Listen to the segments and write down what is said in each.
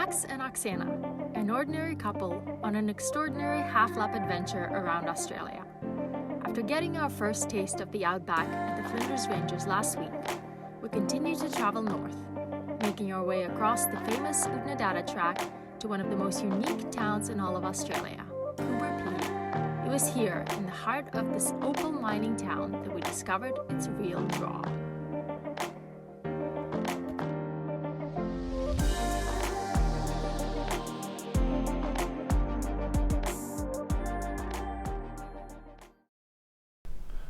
Max and Oksana, an ordinary couple on an extraordinary half-lap adventure around Australia. After getting our first taste of the outback at the Flinders Ranges last week, we continue to travel north, making our way across the famous Oodnadatta Track to one of the most unique towns in all of Australia, Coober Pedy. It was here, in the heart of this opal mining town, that we discovered its real draw.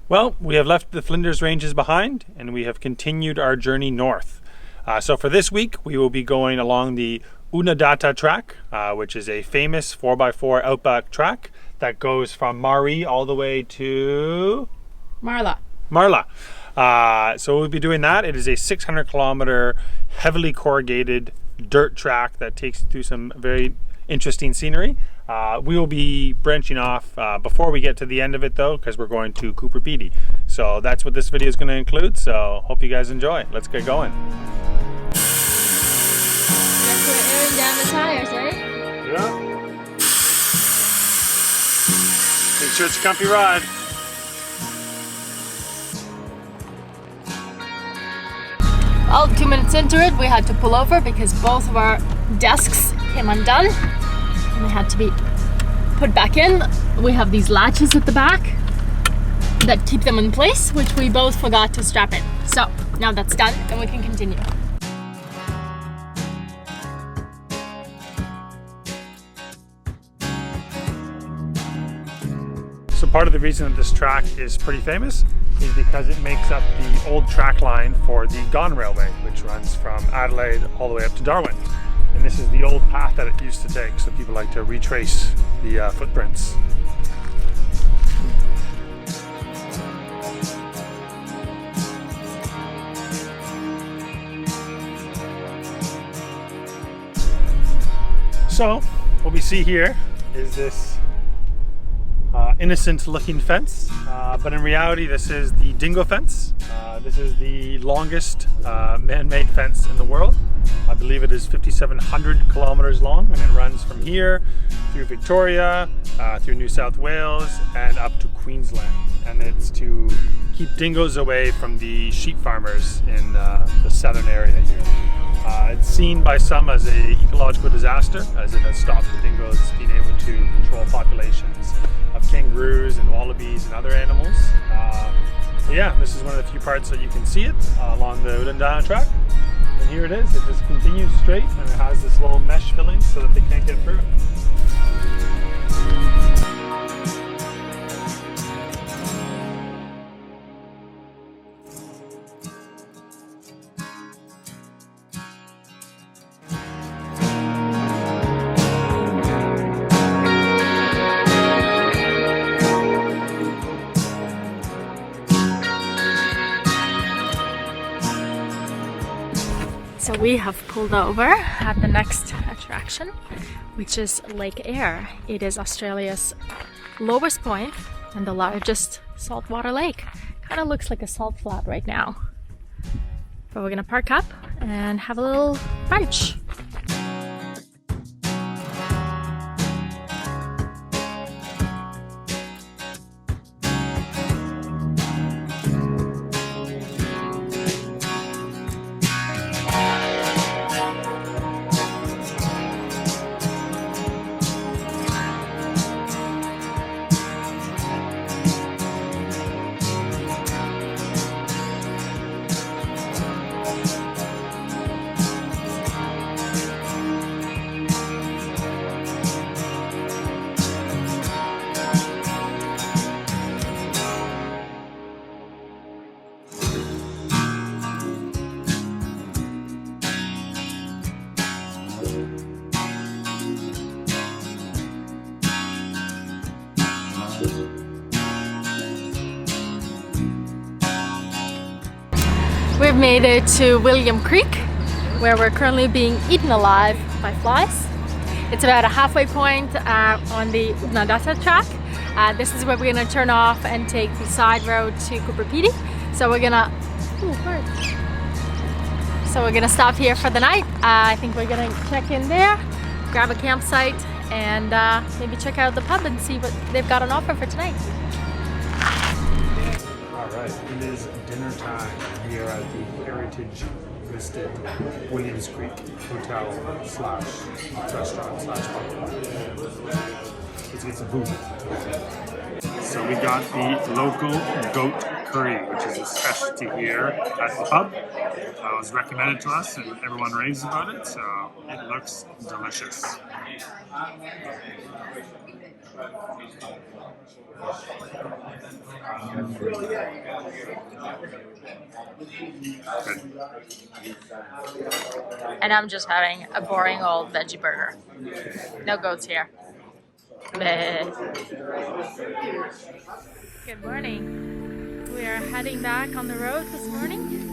Well, we have left the Flinders Ranges behind and we have continued our journey north. So for this week, we will be going along the Oodnadatta Track, which is a famous 4x4 outback track that goes from Maree all the way to Marla. So we'll be doing that. It is a 600-kilometer, heavily corrugated dirt track that takes you through some very interesting scenery. We will be branching off before we get to the end of it though, because we're going to Coober Pedy. So that's what this video is going to include. So hope you guys enjoy. Let's get going. Guess we're airing down the tires, eh? Yeah. Make sure it's a comfy ride. Well, 2 minutes into it, we had to pull over because both of our desks came undone. And they had to be put back in. We have these latches at the back that keep them in place, which we both forgot to strap in. So now that's done and we can continue. So part of the reason that this track is pretty famous is because it makes up the old track line for the Gone Railway, which runs from Adelaide all the way up to Darwin. And this is the old path that it used to take, so people like to retrace the footprints. So what we see here is this innocent looking fence, but in reality this is the dingo fence. This is the longest man-made fence in the world. I believe it is 5,700 kilometers long, and it runs from here through Victoria, through New South Wales, and up to Queensland. And it's to keep dingoes away from the sheep farmers in the southern area here. It's seen by some as an ecological disaster, as it has stopped the dingoes being able to control populations of kangaroos and wallabies and other animals. So yeah, this is one of the few parts that you can see it along the Oodnadatta Track. And here it is. It just continues straight, and it has this little mesh filling so that they can't get through. So we have pulled over at the next attraction, which is Lake Eyre. It is Australia's lowest point and the largest saltwater lake. Kind of looks like a salt flat right now. But we're gonna park up and have a little brunch. We've made it to William Creek, where we're currently being eaten alive by flies. It's about a halfway point on the Oodnadatta Track. This is where we're gonna turn off and take the side road to Coober Pedy. So we're gonna So we're gonna stop here for the night. I think we're gonna check in there, grab a campsite, and maybe check out the pub and see what they've got on offer for tonight. Alright, it is dinner time. We are at the heritage listed Williams Creek Hotel slash restaurant slash pub. Let's get some food. So we got the local goat curry, which is a specialty here at the pub. It was recommended to us and everyone raves about it, so it looks delicious. Good. And I'm just having a boring old veggie burger. No goats here. Bleh. Good morning. We are heading back on the road this morning.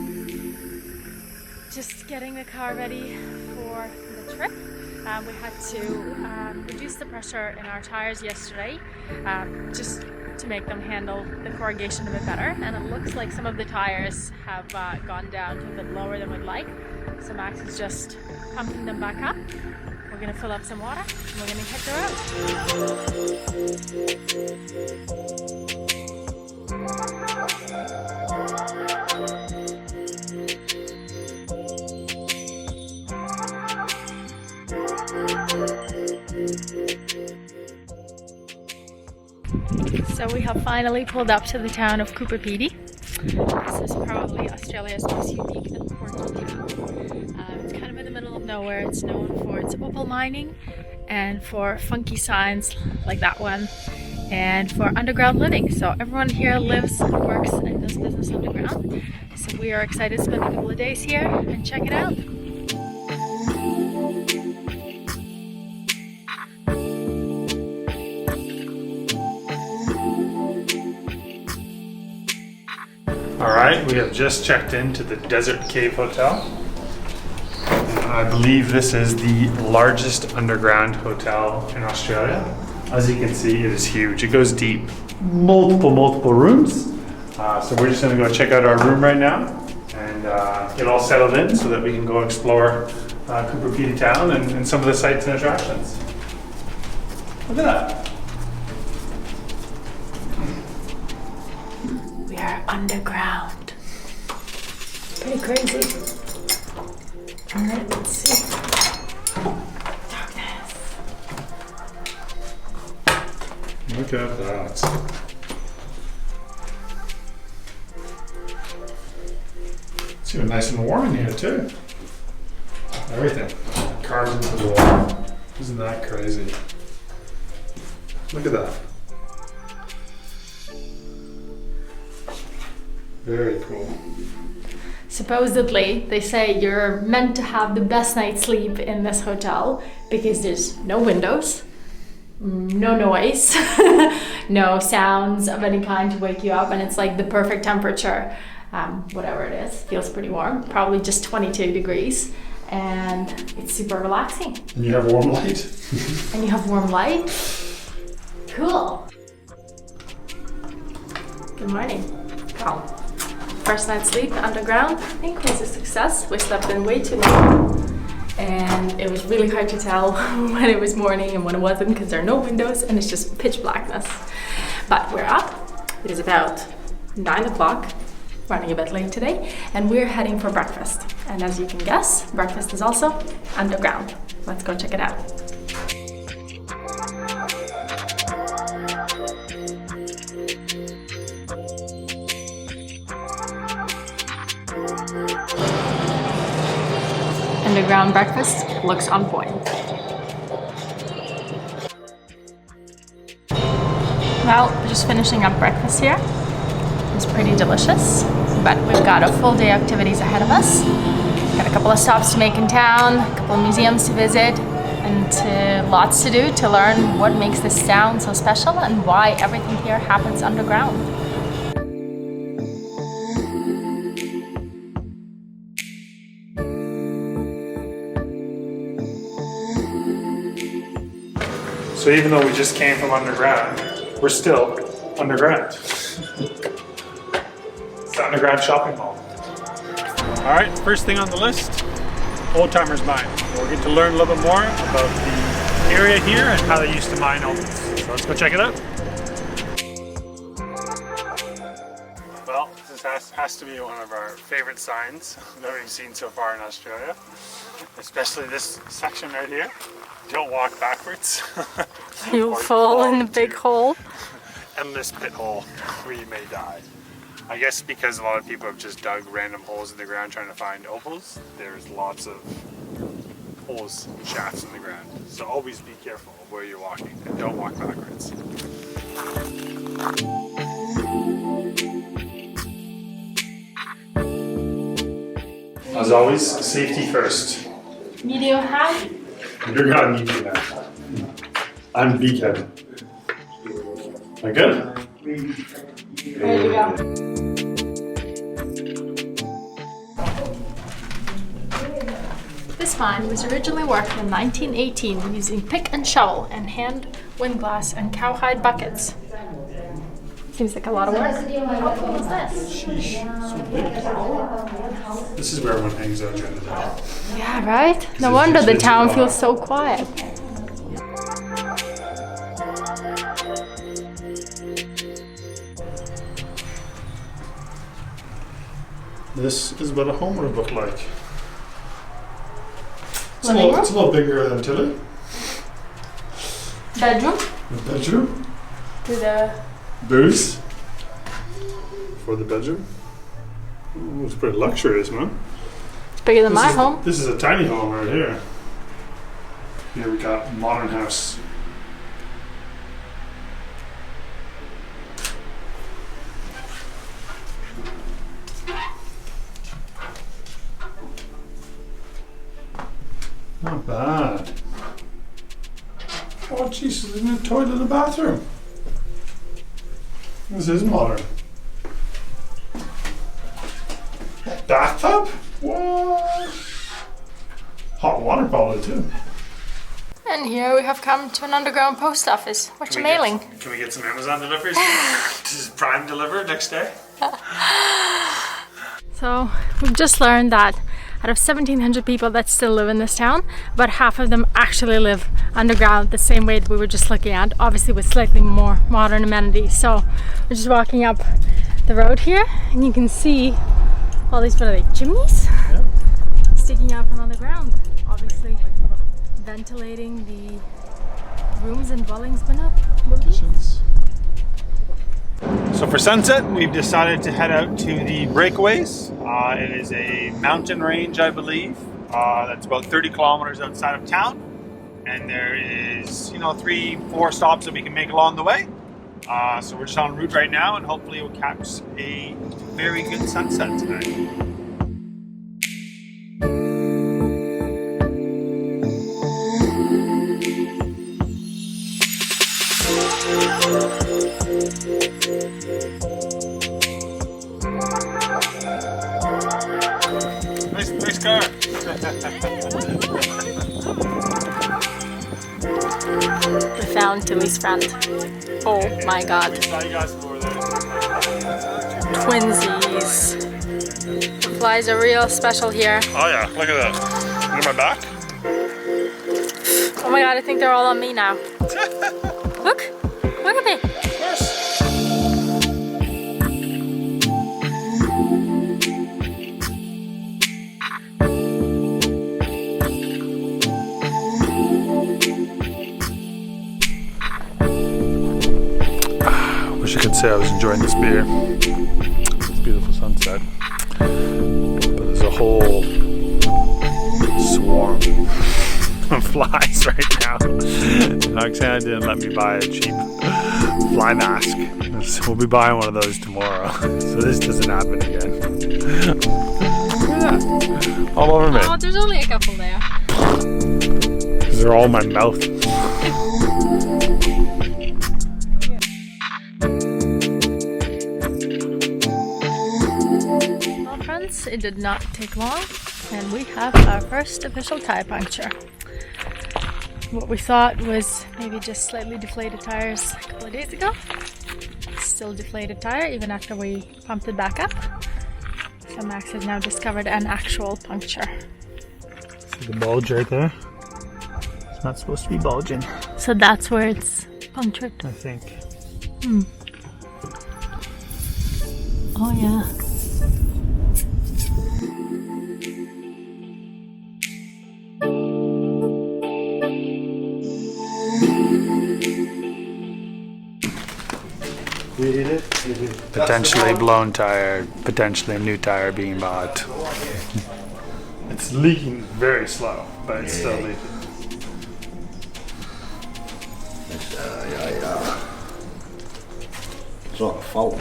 Just getting the car ready for the trip. We had to reduce the pressure in our tires yesterday just to make them handle the corrugation a bit better, and it looks like some of the tires have gone down to a bit lower than we'd like, so Max is just pumping them back up. We're going to fill up some water and we're going to hit the So we have finally pulled up to the town of Coober Pedy. This is probably Australia's most unique and quirky town. It's kind of in the middle of nowhere. It's known for its opal mining and for funky signs like that one, and for underground living. So everyone here lives, works, and does business underground. So we are excited to spend a couple of days here and check it out. Alright, we have just checked into the Desert Cave Hotel. And I believe this is the largest underground hotel in Australia. As you can see, it is huge. It goes deep. Multiple rooms. So we're just going to go check out our room right now and get all settled in so that we can go explore Coober Pedy town and some of the sights and attractions. Look at that. We are underground. Pretty crazy. Alright, let's see. Darkness. Look at that. It's even nice and warm in here too. Everything. Carved into the wall. Isn't that crazy? Look at that. Very cool. Supposedly, they say you're meant to have the best night's sleep in this hotel because there's no windows, no noise, no sounds of any kind to wake you up, and it's like the perfect temperature. Whatever it is, feels pretty warm, probably just 22 degrees, and it's super relaxing. And you have warm light. And you have warm light. Cool. Good morning. Well, first night's sleep underground, I think, was a success. We slept in way too long, and it was really hard to tell when it was morning and when it wasn't because there are no windows and it's just pitch blackness. But we're up. It is about 9 o'clock, running a bit late today, and we're heading for breakfast. And as you can guess, breakfast is also underground. Let's go check it out. Underground breakfast looks on point. Well, we're just finishing up breakfast here. It's pretty delicious, but we've got a full day of activities ahead of us. Got a couple of stops to make in town, a couple of museums to visit, and lots to do to learn what makes this town so special and why everything here happens underground. So even though we just came from underground, we're still underground. It's the underground shopping mall. Alright, first thing on the list, Old Timers Mine. We're going to learn a little bit more about the area here and how they used to mine opals. So let's go check it out. Well, this has to be one of our favorite signs that we've seen so far in Australia. Especially this section right here. Don't walk backwards. You'll fall in the big hole. Endless pit hole where you may die. I guess because a lot of people have just dug random holes in the ground trying to find opals, there's lots of holes, shafts in the ground. So always be careful where you're walking and don't walk backwards. As always, safety first. Video hat. You're not needing that. I'm beakhead. Am I good? Ready to go. This mine was originally worked in 1918 using pick and shovel and hand windglass and cowhide buckets. Seems like a lot of work. How cool is this? Sheesh, so big. This is where everyone hangs out during the day. Yeah, right? No wonder the town feels so quiet. This is what a home would look like. It's a Living little bigger than Tilly. Bedroom. The bedroom. To the Booze. For the bedroom. Ooh, it's pretty luxurious, man. It's bigger than my home. This is a tiny home right here. Here we got modern house. Not bad. Oh Jesus, there's no toilet in the bathroom. This is modern. Bathtub? What? Hot water probably too. And here we have come to an underground post office. What's your mailing? Can we get some Amazon deliveries? This is Prime deliver next day. So we've just learned that out of 1,700 people that still live in this town, about half of them actually live underground the same way that we were just looking at, obviously with slightly more modern amenities. So we're just walking up the road here and you can see all these, what are they, chimneys? Yep. Sticking out from underground, obviously ventilating the rooms and dwellings below. So for sunset, we've decided to head out to the breakaways. It is a mountain range, I believe, that's about 30 kilometers outside of town. And there is, 3-4 stops that we can make along the way. So we're just en route right now and hopefully we'll catch a very good sunset tonight. Nice car. We found Tilly's friend. Oh my god. Twinsies. The flies are real special here. Oh yeah, look at that. Look at my back. Oh my god, I think they're all on me now. Look at me. Wish I could say I was enjoying this beer. It's a beautiful sunset. But there's a whole swarm of flies right now. And Oksana didn't let me buy a cheap fly mask. So we'll be buying one of those tomorrow. So this doesn't happen again. Look at that. All over me. Oh, there's only a couple there. Because they're all in my mouth. It did not take long, and we have our first official tire puncture. What we thought was maybe just slightly deflated tires a couple of days ago. Still deflated tire even after we pumped it back up. So Max has now discovered an actual puncture. See the bulge right there? It's not supposed to be bulging. So that's where it's punctured? I think. Oh yeah. Potentially blown tire, potentially a new tire being bought. It's leaking very slow, but it's still leaking. It's not a fault.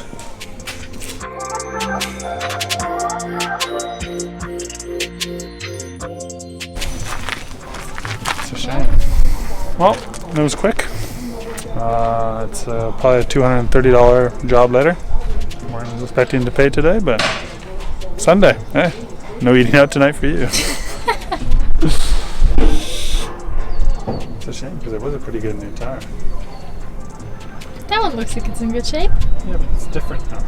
It's a shame. Well, it was quick. It's probably a $230 job later. Weren't expecting to pay today, but Sunday. Hey, no eating out tonight for you. It's a shame because it was a pretty good new tire. That one looks like it's in good shape. Yeah, but it's different now.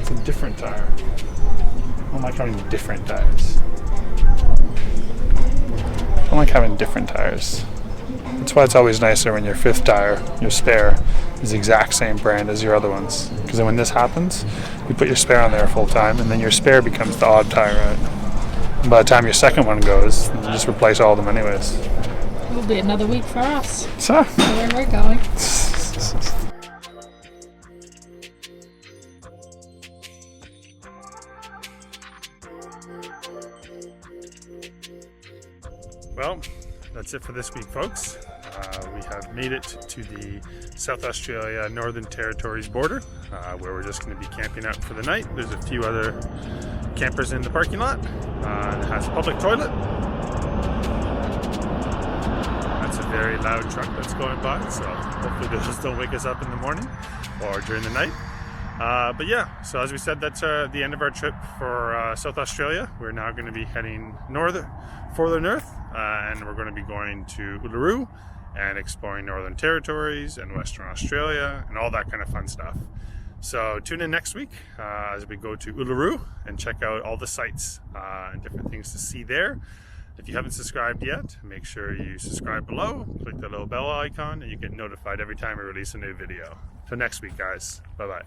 It's a different tire. I don't like having different tires. I don't like having different tires. That's why it's always nicer when your fifth tire, your spare, is the exact same brand as your other ones. Because then when this happens, you put your spare on there full time, and then your spare becomes the odd tire out. And by the time your second one goes, you just replace all of them anyways. It'll be another week for us. So, Where we're going. well, that's it for this week, folks. We have made it to the South Australia Northern Territories border, where we're just going to be camping out for the night. There's a few other campers in the parking lot. It has a public toilet. That's a very loud truck that's going by, so hopefully those don't wake us up in the morning or during the night. But yeah, so as we said, that's the end of our trip for South Australia. We're now going to be heading further north, and we're going to be going to Uluru and exploring Northern Territories and Western Australia and all that kind of fun stuff. So tune in next week as we go to Uluru and check out all the sites and different things to see there. If you haven't subscribed yet, make sure you subscribe below, click the little bell icon, and you get notified every time we release a new video. Till next week, guys. Bye-bye.